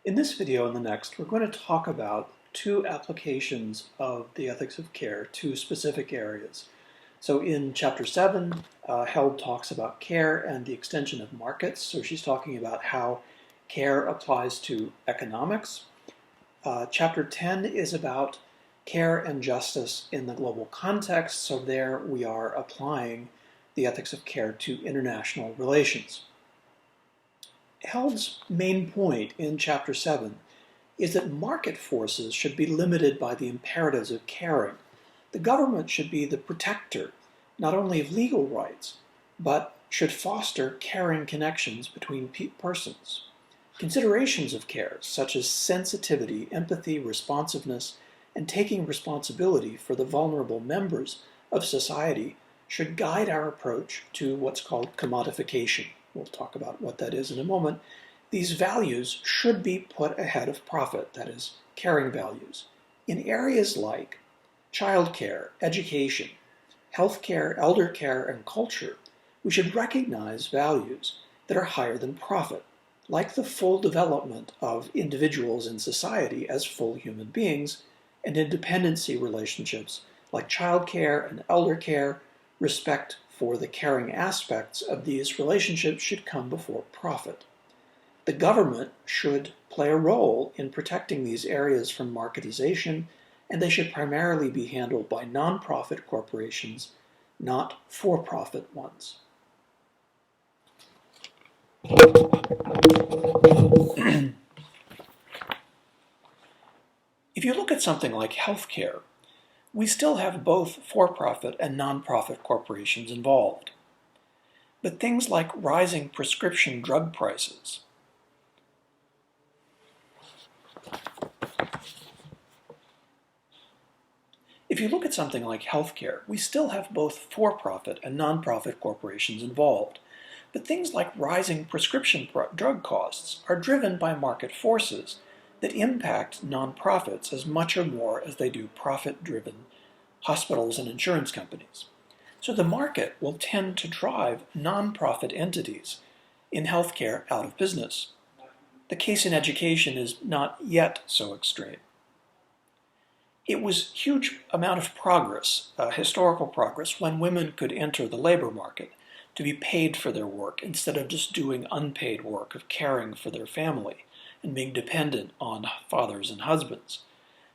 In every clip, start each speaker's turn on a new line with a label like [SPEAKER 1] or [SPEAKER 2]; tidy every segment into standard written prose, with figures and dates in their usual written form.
[SPEAKER 1] In this video and the next, we're going to talk about two applications of the ethics of care to specific areas. So in Chapter 7, Held talks about care and the extension of markets. So she's talking about how care applies to economics. Chapter 10 is about care and justice in the global context. So there we are applying the ethics of care to international relations. Held's main point in Chapter 7 is that market forces should be limited by the imperatives of caring. The government should be the protector, not only of legal rights, but should foster caring connections between persons. Considerations of care, such as sensitivity, empathy, responsiveness, and taking responsibility for the vulnerable members of society, should guide our approach to what's called commodification. We'll talk about what that is in a moment. These values should be put ahead of profit, that is, caring values. In areas like childcare, education, healthcare, elder care, and culture, we should recognize values that are higher than profit, like the full development of individuals in society as full human beings, and in dependency relationships like childcare and elder care. Respect for the caring aspects of these relationships should come before profit. The government should play a role in protecting these areas from marketization, and they should primarily be handled by nonprofit corporations, not for-profit ones. If you look at something like healthcare, we still have both for-profit and nonprofit corporations involved. But things like rising prescription drug prices, if you look at something like healthcare, we still have both for-profit and nonprofit corporations involved. But things like rising prescription drug costs are driven by market forces that impact nonprofits as much or more as they do profit-driven hospitals and insurance companies. So the market will tend to drive nonprofit entities in healthcare out of business. The case in education is not yet so extreme. It was a huge amount of progress, historical progress, when women could enter the labor market to be paid for their work instead of just doing unpaid work of caring for their family and being dependent on fathers and husbands.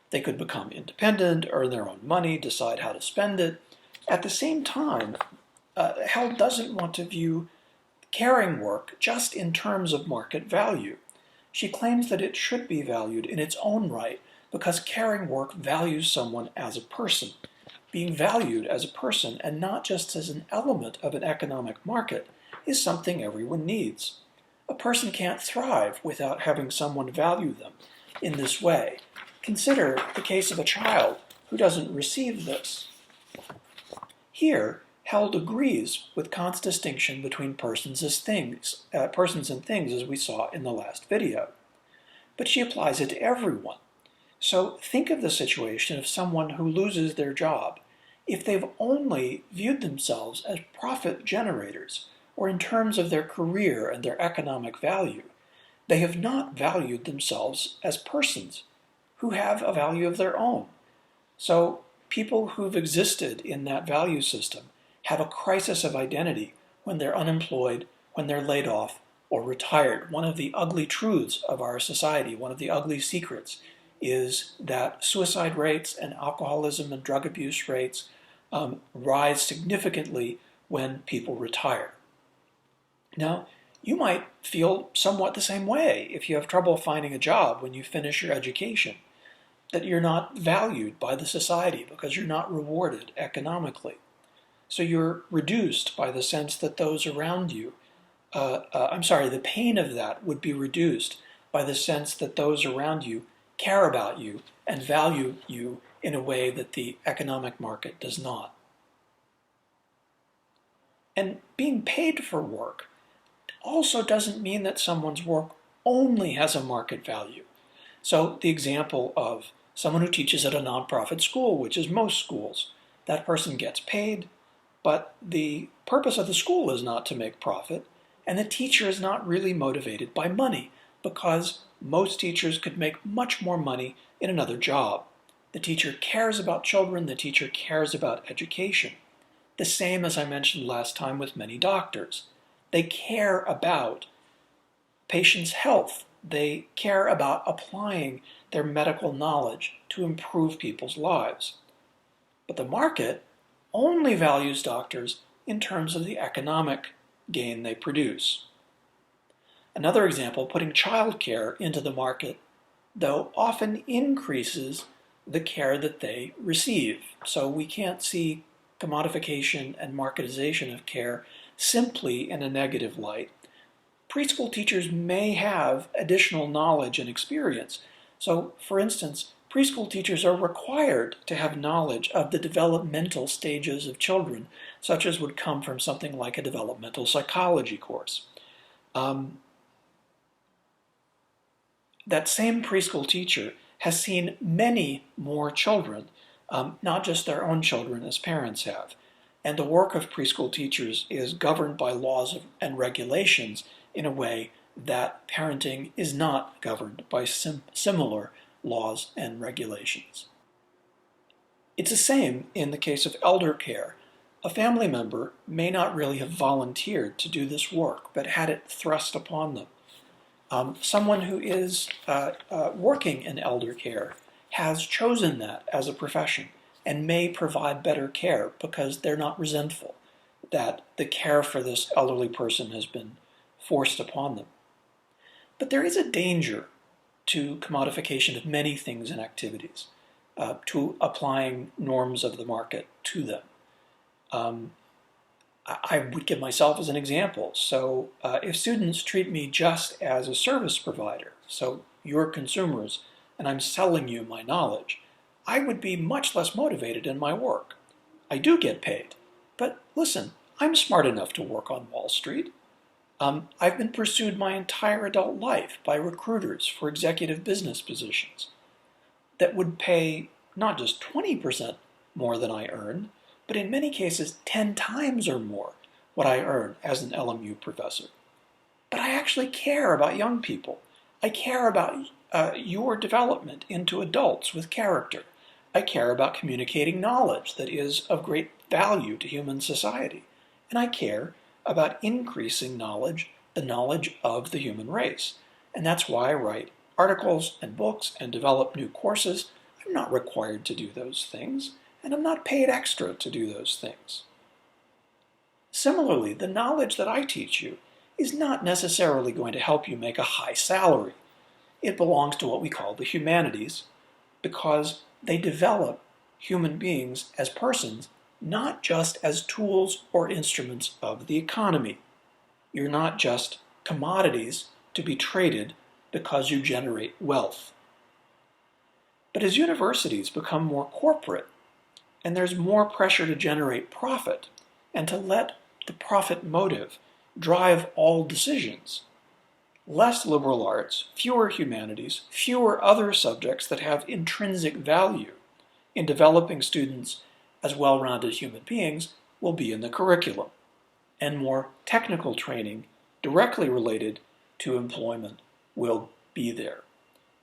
[SPEAKER 1] They could become independent, earn their own money, decide how to spend it. At the same time, Held doesn't want to view caring work just in terms of market value. She claims that it should be valued in its own right because caring work values someone as a person. Being valued as a person and not just as an element of an economic market is something everyone needs. A person can't thrive without having someone value them in this way. Consider the case of a child who doesn't receive this. Here, Held agrees with Kant's distinction between persons and things, as we saw in the last video. But she applies it to everyone. So think of the situation of someone who loses their job. If they've only viewed themselves as profit generators, or in terms of their career and their economic value, they have not valued themselves as persons who have a value of their own. So people who've existed in that value system have a crisis of identity when they're unemployed, when they're laid off, or retired. One of the ugly truths of our society, one of the ugly secrets, is that suicide rates and alcoholism and drug abuse rates rise significantly when people retire. Now, you might feel somewhat the same way if you have trouble finding a job when you finish your education, that you're not valued by the society because you're not rewarded economically. So you're reduced by the sense that those around you, the pain of that would be reduced by the sense that those around you care about you and value you in a way that the economic market does not. And being paid for work also doesn't mean that someone's work only has a market value. So the example of someone who teaches at a nonprofit school, which is most schools, that person gets paid, but the purpose of the school is not to make profit, and the teacher is not really motivated by money. because most teachers could make much more money in another job. The teacher cares about children, the teacher cares about education. The same as I mentioned last time with many doctors. They care about patients' health. They care about applying their medical knowledge to improve people's lives. But the market only values doctors in terms of the economic gain they produce. Another example, putting childcare into the market, though, often increases the care that they receive. So we can't see commodification and marketization of care simply in a negative light. Preschool teachers may have additional knowledge and experience. So, for instance, preschool teachers are required to have knowledge of the developmental stages of children, such as would come from something like a developmental psychology course. That same preschool teacher has seen many more children, not just their own children as parents have. And the work of preschool teachers is governed by laws and regulations in a way that parenting is not governed by similar laws and regulations. It's the same in the case of elder care. A family member may not really have volunteered to do this work, but had it thrust upon them. Someone who is working in elder care has chosen that as a profession and may provide better care because they're not resentful that the care for this elderly person has been forced upon them. But there is a danger to commodification of many things and activities, to applying norms of the market to them. I would give myself as an example. So if students treat me just as a service provider, so you're consumers and I'm selling you my knowledge, I would be much less motivated in my work. I do get paid, but listen, I'm smart enough to work on Wall Street. I've been pursued my entire adult life by recruiters for executive business positions that would pay not just 20% more than I earn, but in many cases 10 times or more what I earn as an LMU professor. But I actually care about young people. I care about your development into adults with character. I care about communicating knowledge that is of great value to human society. And I care about increasing knowledge, the knowledge of the human race. And that's why I write articles and books and develop new courses. I'm not required to do those things, and I'm not paid extra to do those things. Similarly, the knowledge that I teach you is not necessarily going to help you make a high salary. It belongs to what we call the humanities because they develop human beings as persons, not just as tools or instruments of the economy. You're not just commodities to be traded because you generate wealth. But as universities become more corporate, and there's more pressure to generate profit and to let the profit motive drive all decisions, less liberal arts, fewer humanities, fewer other subjects that have intrinsic value in developing students as well-rounded human beings will be in the curriculum, and more technical training directly related to employment will be there.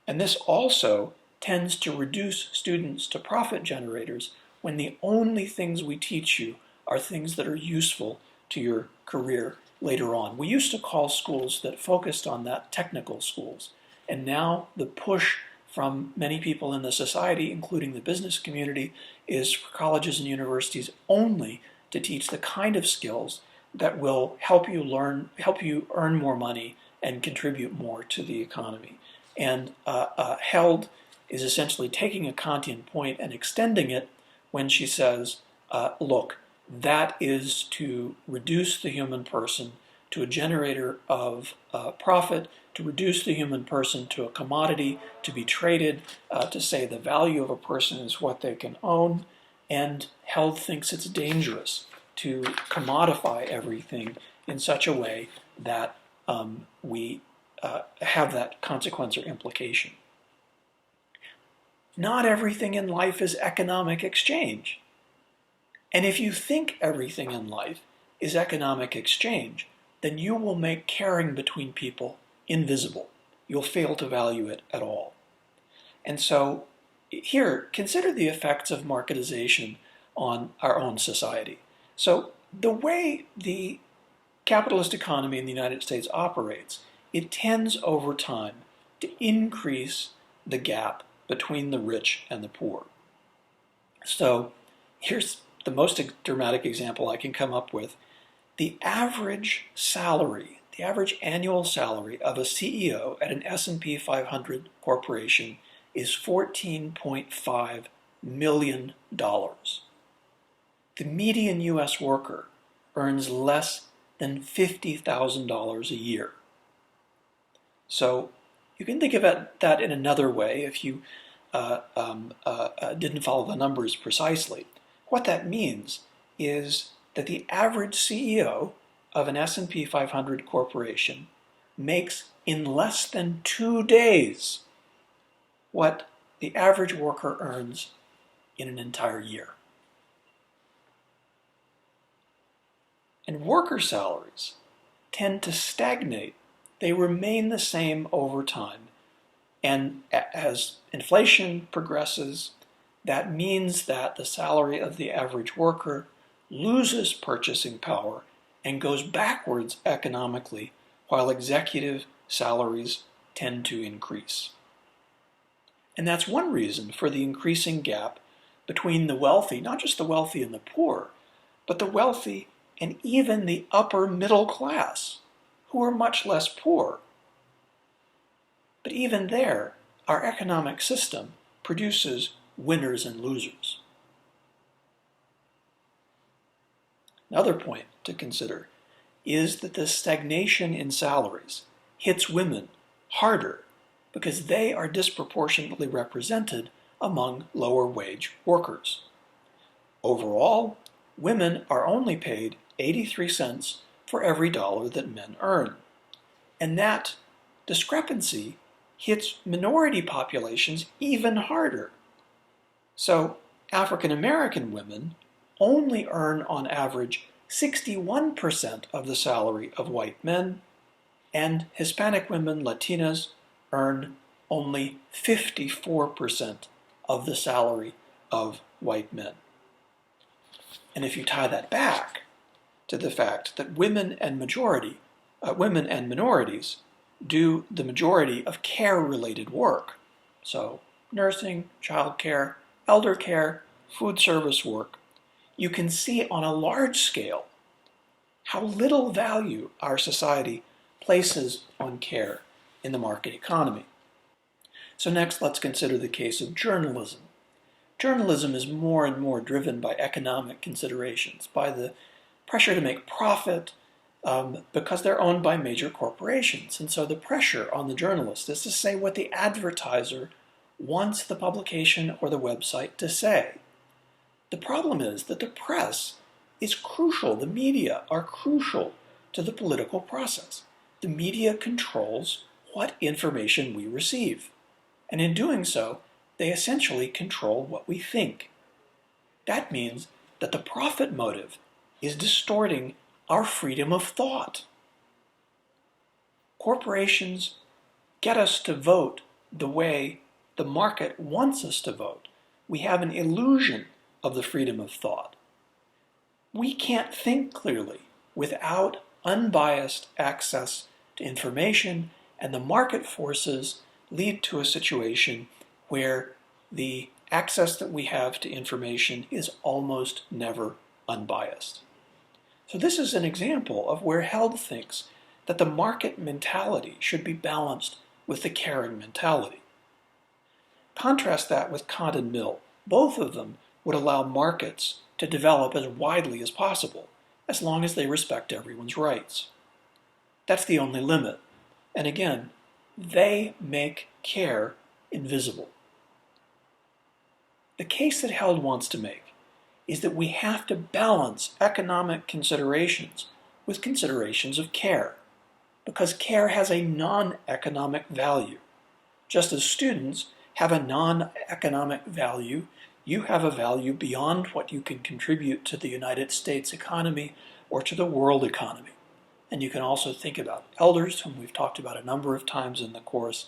[SPEAKER 1] And this also tends to reduce students to profit generators when the only things we teach you are things that are useful to your career later on. We used to call schools that focused on that technical schools, and now the push from many people in the society, including the business community, is for colleges and universities only to teach the kind of skills that will help you earn more money and contribute more to the economy. And Held is essentially taking a Kantian point and extending it when she says, look, that is to reduce the human person to a generator of profit, to reduce the human person to a commodity to be traded, to say the value of a person is what they can own. And Held thinks it's dangerous to commodify everything in such a way that we have that consequence or implication. Not everything in life is economic exchange. And if you think everything in life is economic exchange, then you will make caring between people invisible. you'll fail to value it at all. And so here, consider the effects of marketization on our own society. So the way the capitalist economy in the United States operates, it tends over time to increase the gap between the rich and the poor. So here's the most dramatic example I can come up with. The average salary, the average annual salary of a CEO at an S&P 500 corporation is $14.5 million. The median U.S. worker earns less than $50,000 a year. So you can think of that in another way if you didn't follow the numbers precisely. What that means is that the average CEO of an S&P 500 corporation makes in less than 2 days what the average worker earns in an entire year. And worker salaries tend to stagnate. They remain the same over time. And as inflation progresses, that means that the salary of the average worker loses purchasing power and goes backwards economically, while executive salaries tend to increase. And that's one reason for the increasing gap between the wealthy, not just the wealthy and the poor, but the wealthy and even the upper middle class, who are much less poor. But even there, our economic system produces winners and losers. Another point to consider is that the stagnation in salaries hits women harder because they are disproportionately represented among lower wage workers. Overall, women are only paid 83 cents for every dollar that men earn. And that discrepancy hits minority populations even harder. So African American women only earn on average 61% of the salary of white men, and Hispanic women, Latinas, earn only 54% of the salary of white men. And if you tie that back to the fact that women and minorities do the majority of care-related work, so nursing, childcare, elder care, food service work, you can see on a large scale how little value our society places on care in the market economy. So next, let's consider the case of journalism. Journalism is more and more driven by economic considerations, by the pressure to make profit, because they're owned by major corporations. And so the pressure on the journalist is to say what the advertiser wants the publication or the website to say. The problem is that the press is crucial. The media are crucial to the political process. The media controls what information we receive. And in doing so, they essentially control what we think. That means that the profit motive is distorting our freedom of thought. Corporations get us to vote the way the market wants us to vote. We have an illusion of the freedom of thought. We can't think clearly without unbiased access to information, and the market forces lead to a situation where the access that we have to information is almost never unbiased. So this is an example of where Held thinks that the market mentality should be balanced with the caring mentality. Contrast that with Kant and Mill. Both of them would allow markets to develop as widely as possible, as long as they respect everyone's rights. That's the only limit. And again, they make care invisible. The case that Held wants to make is that we have to balance economic considerations with considerations of care, because care has a non-economic value. Just as students have a non-economic value, you have a value beyond what you can contribute to the United States economy or to the world economy. And you can also think about elders, whom we've talked about a number of times in the course.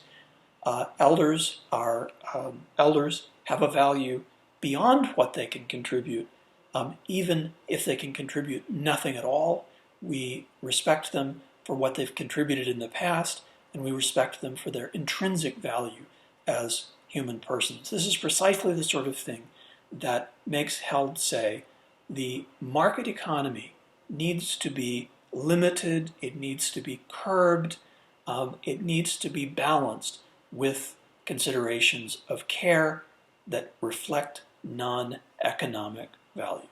[SPEAKER 1] Elders have a value beyond what they can contribute. Even if they can contribute nothing at all, we respect them for what they've contributed in the past, and we respect them for their intrinsic value as human persons. This is precisely the sort of thing that makes Held say the market economy needs to be limited, it needs to be curbed, it needs to be balanced with considerations of care that reflect non-economic value.